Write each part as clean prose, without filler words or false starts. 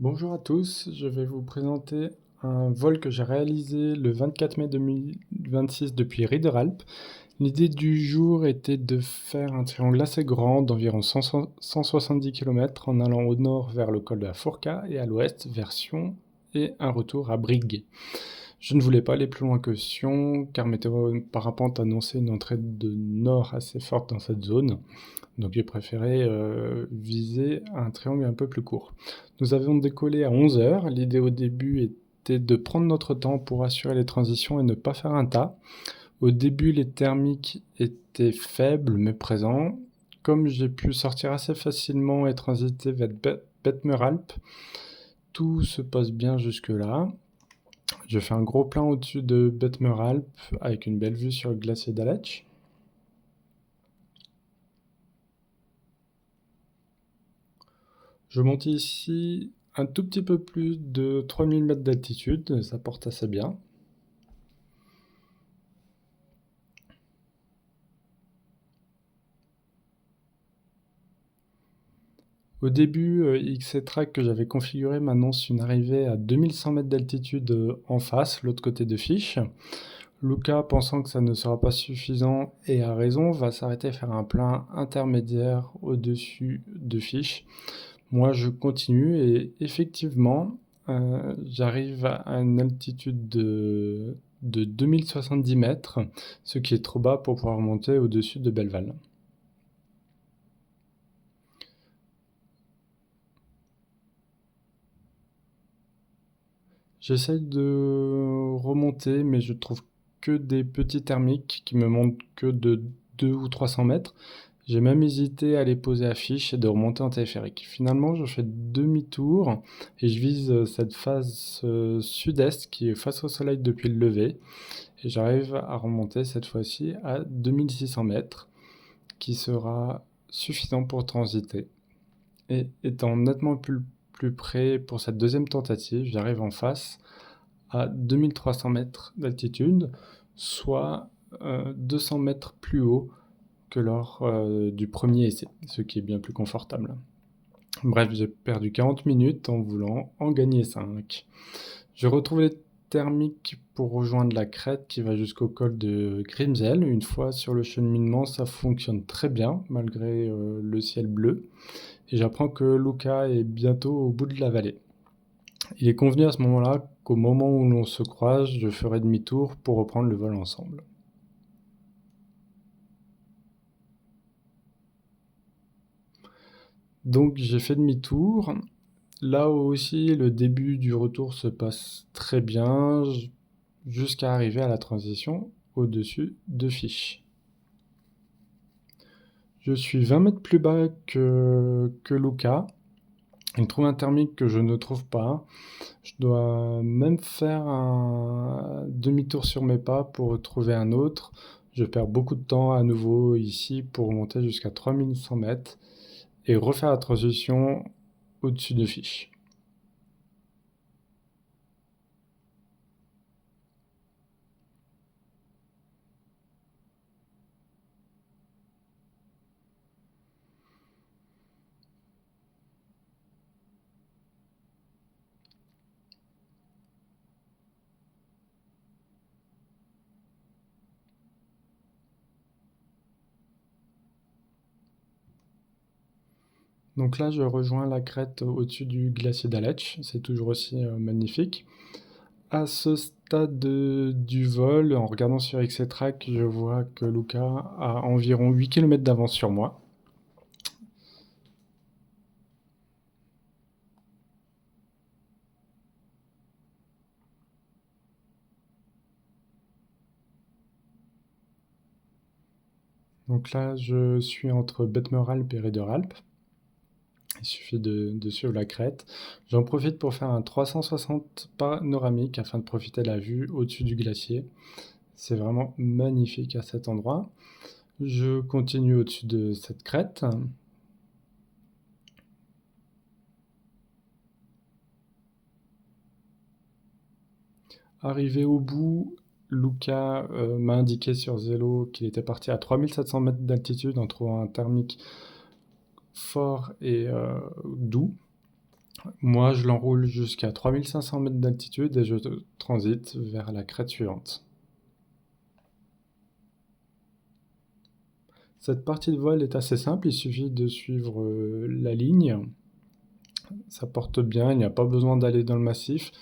Bonjour à tous, je vais vous présenter un vol que j'ai réalisé le 24 mai 2026 depuis Riederalp. L'idée du jour était de faire un triangle assez grand d'environ 170 km en allant au nord vers le col de la Fourca et à l'ouest vers Sion et un retour à Brigue. Je ne voulais pas aller plus loin que Sion car Météo Parapente annonçait une entrée de nord assez forte dans cette zone. Donc j'ai préféré viser un triangle un peu plus court. Nous avions décollé à 11 heures. L'idée au début était de prendre notre temps pour assurer les transitions et ne pas faire un tas. Au début, les thermiques étaient faibles mais présents. Comme j'ai pu sortir assez facilement et transiter vers Betmeralp, tout se passe bien jusque-là. Je fais un gros plan au-dessus de Betmeralp avec une belle vue sur le glacier d'Aletsch. Je monte ici un tout petit peu plus de 3000 mètres d'altitude, ça porte assez bien. Au début, XC-Track que j'avais configuré m'annonce une arrivée à 2100 mètres d'altitude en face, l'autre côté de Fiche. Luca, pensant que ça ne sera pas suffisant et a raison, va s'arrêter à faire un plein intermédiaire au-dessus de Fiche. Moi, je continue et effectivement, j'arrive à une altitude de 2070 mètres, ce qui est trop bas pour pouvoir monter au-dessus de Belleval. J'essaye de remonter, mais je trouve que des petits thermiques qui me montent que de 2 ou 300 mètres. J'ai même hésité à les poser à Fiche et de remonter en téléphérique. Finalement, je fais demi-tour et je vise cette face sud-est qui est face au soleil depuis le lever. Et j'arrive à remonter cette fois-ci à 2600 mètres, qui sera suffisant pour transiter. Et étant nettement plus près pour cette deuxième tentative, j'arrive en face à 2300 mètres d'altitude, soit 200 mètres plus haut que lors du premier essai, ce qui est bien plus confortable. Bref, j'ai perdu 40 minutes en voulant en gagner 5. Je retrouve les thermiques pour rejoindre la crête qui va jusqu'au col de Grimsel. Une fois sur le cheminement, ça fonctionne très bien malgré le ciel bleu. Et j'apprends que Luca est bientôt au bout de la vallée. Il est convenu à ce moment-là qu'au moment où l'on se croise, je ferai demi-tour pour reprendre le vol ensemble. Donc j'ai fait demi-tour. Là aussi, le début du retour se passe très bien jusqu'à arriver à la transition au-dessus de Fiche. Je suis 20 mètres plus bas que Luca. Il trouve un thermique que je ne trouve pas. Je dois même faire un demi-tour sur mes pas pour trouver un autre. Je perds beaucoup de temps à nouveau ici pour monter jusqu'à 3100 mètres et refaire la transition au-dessus de Fiche. Donc là, je rejoins la crête au-dessus du glacier d'Aletsch. C'est toujours aussi magnifique. À ce stade du vol, en regardant sur XC-Track, je vois que Luca a environ 8 km d'avance sur moi. Donc là, je suis entre Betmeralp et Riederalp. Il suffit de suivre la crête. J'en profite pour faire un 360 panoramique afin de profiter de la vue au-dessus du glacier. C'est vraiment magnifique à cet endroit. Je continue au-dessus de cette crête. Arrivé au bout, Luca m'a indiqué sur Zelo qu'il était parti à 3700 mètres d'altitude en trouvant un thermique fort et doux. Moi, je l'enroule jusqu'à 3500 mètres d'altitude et je transite vers la crête suivante. Cette partie de vol est assez simple, il suffit de suivre la ligne. Ça porte bien, il n'y a pas besoin d'aller dans le massif.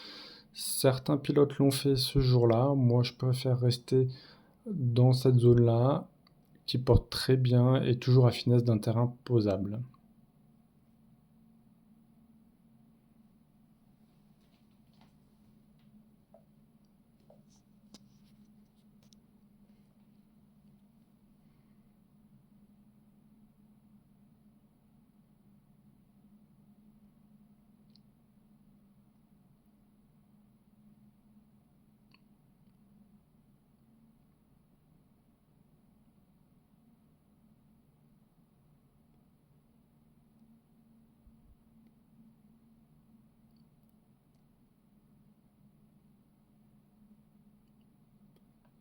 Certains pilotes l'ont fait ce jour-là, moi je préfère rester dans cette zone-là qui porte très bien et toujours à finesse d'un terrain posable.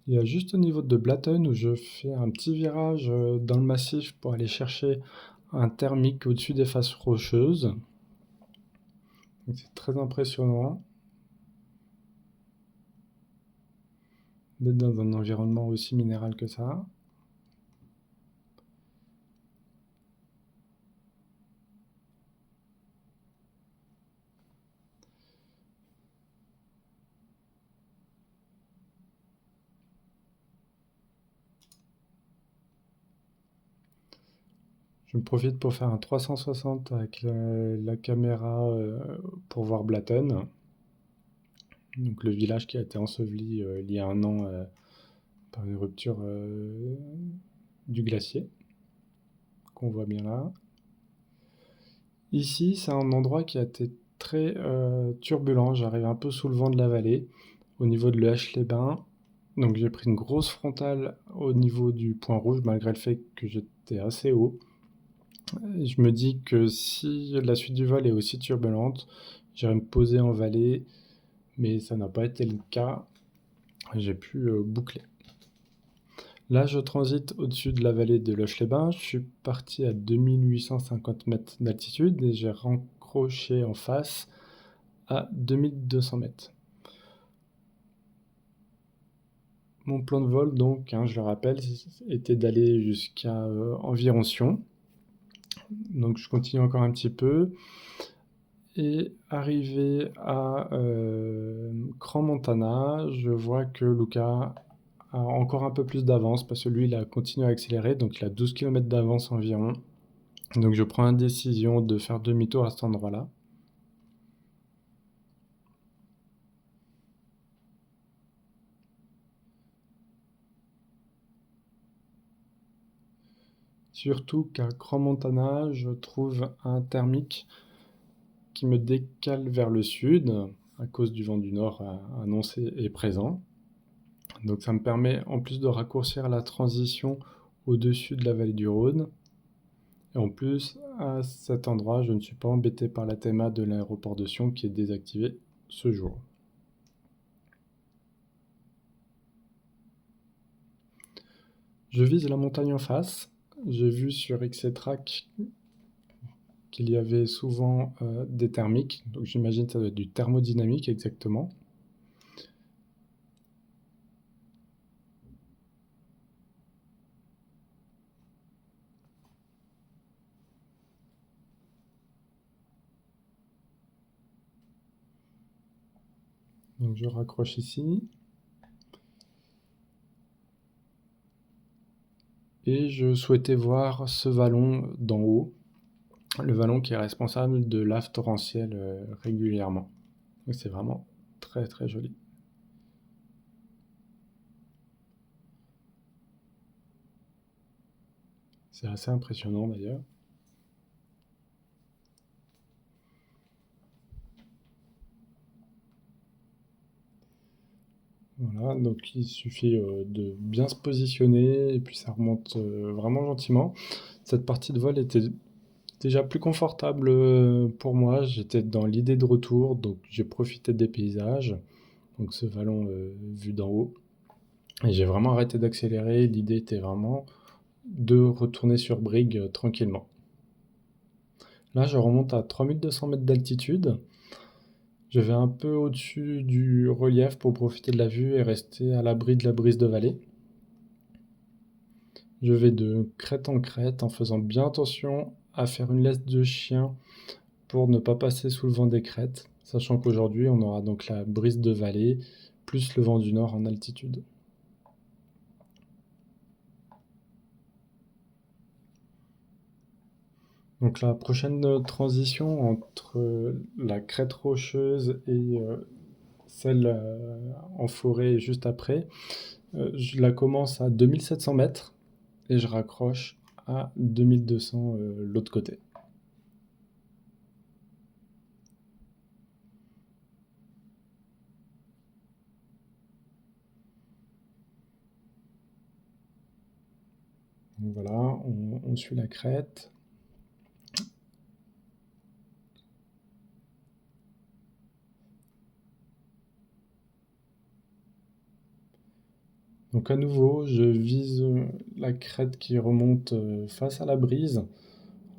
Il y a juste au niveau de Blatten où je fais un petit virage dans le massif pour aller chercher un thermique au-dessus des faces rocheuses. Donc c'est très impressionnant d'être dans un environnement aussi minéral que ça. Je profite pour faire un 360 avec la caméra pour voir Blatten, donc le village qui a été enseveli il y a un an par une rupture du glacier, qu'on voit bien là. Ici, c'est un endroit qui a été très turbulent. J'arrive un peu sous le vent de la vallée, au niveau de Lèche-les-Bains. Donc j'ai pris une grosse frontale au niveau du point rouge, malgré le fait que j'étais assez haut. Et je me dis que si la suite du vol est aussi turbulente, j'irai me poser en vallée, mais ça n'a pas été le cas. J'ai pu boucler. Là, je transite au-dessus de la vallée de Loche-les-Bains. Je suis parti à 2850 mètres d'altitude et j'ai raccroché en face à 2200 mètres. Mon plan de vol, donc, hein, je le rappelle, était d'aller jusqu'à environ Sion. Donc, je continue encore un petit peu. Et arrivé à Crans-Montana, je vois que Luca a encore un peu plus d'avance parce que lui, il a continué à accélérer, donc il a 12 km d'avance environ. Donc je prends la décision de faire demi-tour à cet endroit-là. Surtout qu'à Crans-Montana, je trouve un thermique qui me décale vers le sud à cause du vent du nord annoncé et présent. Donc ça me permet en plus de raccourcir la transition au-dessus de la vallée du Rhône. Et en plus, à cet endroit, je ne suis pas embêté par la TMA de l'aéroport de Sion qui est désactivé ce jour. Je vise la montagne en face. J'ai vu sur XC-Track qu'il y avait souvent des thermiques, donc j'imagine que ça doit être du thermodynamique exactement. Donc je raccroche ici. Et je souhaitais voir ce vallon d'en haut, le vallon qui est responsable de lave torrentielle régulièrement. Donc c'est vraiment très très joli. C'est assez impressionnant d'ailleurs. Voilà, donc il suffit de bien se positionner et puis ça remonte vraiment gentiment. Cette partie de vol était déjà plus confortable pour moi. J'étais dans l'idée de retour, donc j'ai profité des paysages. Donc ce vallon vu d'en haut. Et j'ai vraiment arrêté d'accélérer. L'idée était vraiment de retourner sur Brig tranquillement. Là, je remonte à 3200 mètres d'altitude. Je vais un peu au-dessus du relief pour profiter de la vue et rester à l'abri de la brise de vallée. Je vais de crête en crête en faisant bien attention à faire une laisse de chien pour ne pas passer sous le vent des crêtes, sachant qu'aujourd'hui on aura donc la brise de vallée plus le vent du nord en altitude. Donc la prochaine transition entre la crête rocheuse et celle en forêt juste après, je la commence à 2700 mètres et je raccroche à 2200 l'autre côté. Donc voilà, on suit la crête. Donc à nouveau, je vise la crête qui remonte face à la brise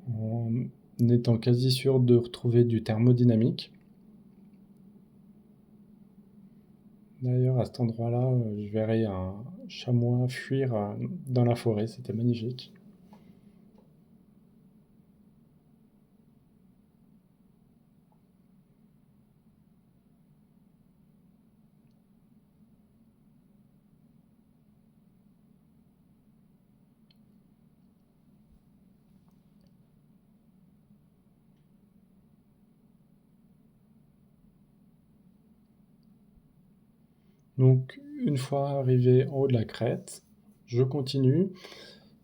en étant quasi sûr de retrouver du thermodynamique. D'ailleurs, à cet endroit-là, je verrai un chamois fuir dans la forêt, c'était magnifique. Donc une fois arrivé en haut de la crête, je continue.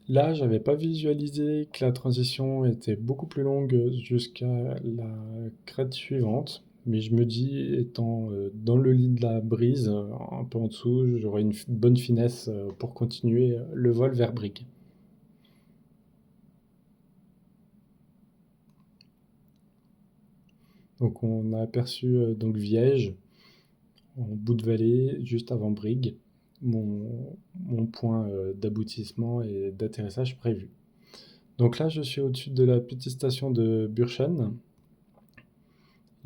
Là, j'avais pas visualisé que la transition était beaucoup plus longue jusqu'à la crête suivante, mais je me dis, étant dans le lit de la brise, un peu en dessous, j'aurai une bonne finesse pour continuer le vol vers Brig. Donc on a aperçu donc Viège en bout de vallée juste avant Brig, mon point d'aboutissement et d'atterrissage prévu. Donc là, je suis au-dessus de la petite station de Burchen.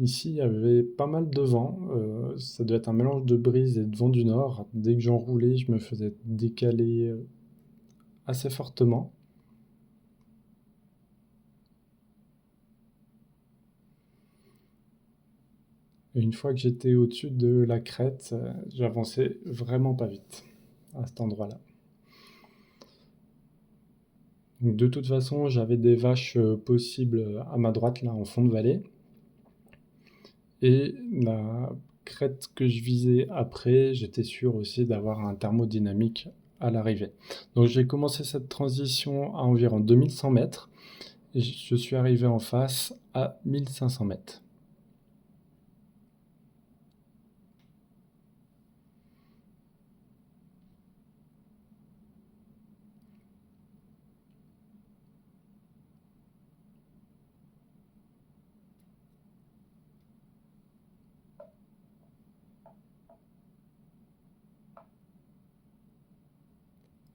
Ici, il y avait pas mal de vent. Ça doit être un mélange de brise et de vent du nord. Dès que j'enroulais, je me faisais décaler assez fortement. Et une fois que j'étais au-dessus de la crête, j'avançais vraiment pas vite à cet endroit-là. Donc de toute façon, j'avais des vaches possibles à ma droite, là, en fond de vallée. Et la crête que je visais après, j'étais sûr aussi d'avoir un thermodynamique à l'arrivée. Donc j'ai commencé cette transition à environ 2100 mètres et je suis arrivé en face à 1500 mètres.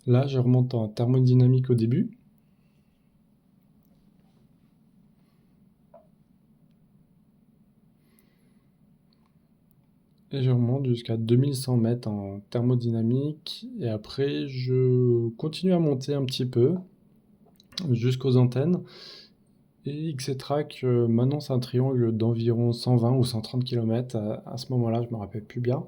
Là, je remonte en thermodynamique au début. Et je remonte jusqu'à 2100 mètres en thermodynamique. Et après, je continue à monter un petit peu jusqu'aux antennes. Et Xetrac m'annonce un triangle d'environ 120 ou 130 km. À ce moment-là, je me rappelle plus bien.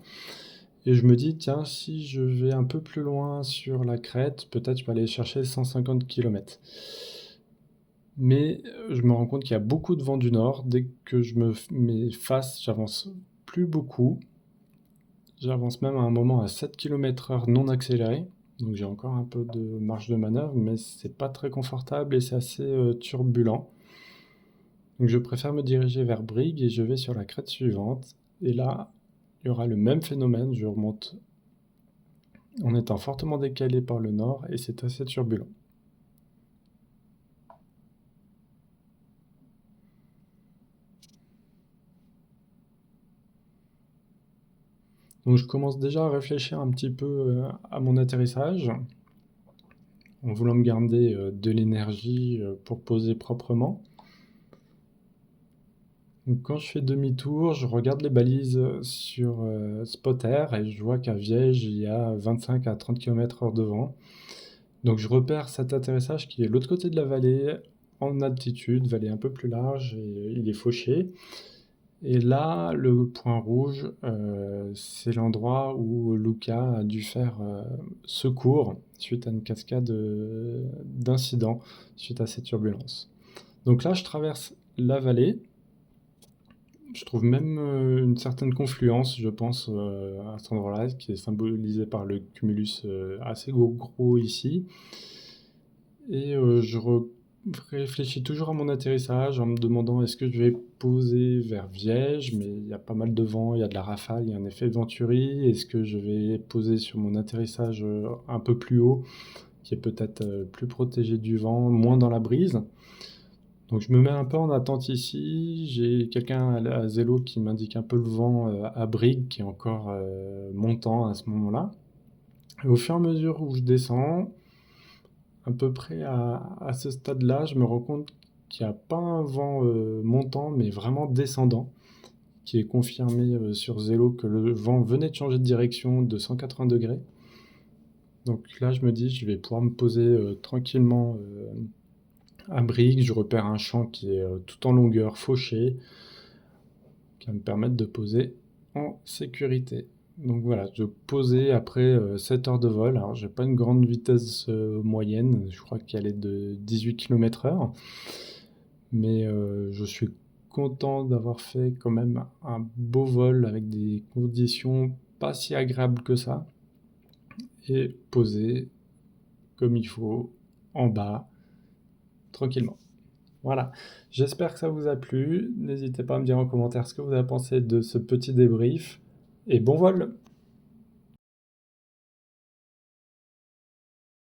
Et je me dis, tiens, si je vais un peu plus loin sur la crête, peut-être je peux aller chercher 150 km. Mais je me rends compte qu'il y a beaucoup de vent du nord. Dès que je me mets face, j'avance plus beaucoup. J'avance même à un moment à 7 km/h non accéléré. Donc j'ai encore un peu de marge de manœuvre, mais c'est pas très confortable et c'est assez turbulent. Donc je préfère me diriger vers Brig et je vais sur la crête suivante. Et là, il y aura le même phénomène. Je remonte en étant fortement décalé par le nord et c'est assez turbulent. Donc je commence déjà à réfléchir un petit peu à mon atterrissage, en voulant me garder de l'énergie pour poser proprement. Donc quand je fais demi-tour, je regarde les balises sur Spotter et je vois qu'à Viège, il y a 25 à 30 km/h de vent. Donc je repère cet atterrissage qui est de l'autre côté de la vallée, en altitude, vallée un peu plus large, et il est fauché. Et là, le point rouge, c'est l'endroit où Luca a dû faire secours suite à une cascade d'incidents, suite à ces turbulences. Donc là, je traverse la vallée. Je trouve même une certaine confluence, je pense, à cet endroit-là, qui est symbolisé par le cumulus assez gros ici. Et réfléchis toujours à mon atterrissage en me demandant est-ce que je vais poser vers Viège, mais il y a pas mal de vent, il y a de la rafale, il y a un effet Venturi. Est-ce que je vais poser sur mon atterrissage un peu plus haut, qui est peut-être plus protégé du vent, moins dans la brise? Donc je me mets un peu en attente ici. J'ai quelqu'un à Zelo qui m'indique un peu le vent à Brigue, qui est encore montant à ce moment-là. Et au fur et à mesure où je descends, à peu près à ce stade-là, je me rends compte qu'il n'y a pas un vent montant, mais vraiment descendant, qui est confirmé sur Zelo que le vent venait de changer de direction de 180 degrés. Donc là, je me dis, je vais pouvoir me poser tranquillement à Brigue. Je repère un champ qui est tout en longueur, fauché, qui va me permettre de poser en sécurité. Donc voilà, je posais après 7 heures de vol. Alors j'ai pas une grande vitesse moyenne, je crois qu'elle est de 18 km/h. Mais je suis content d'avoir fait quand même un beau vol avec des conditions pas si agréables que ça. Et posé comme il faut, en bas, tranquillement. Voilà, j'espère que ça vous a plu. N'hésitez pas à me dire en commentaire ce que vous avez pensé de ce petit débrief. Et bon vol!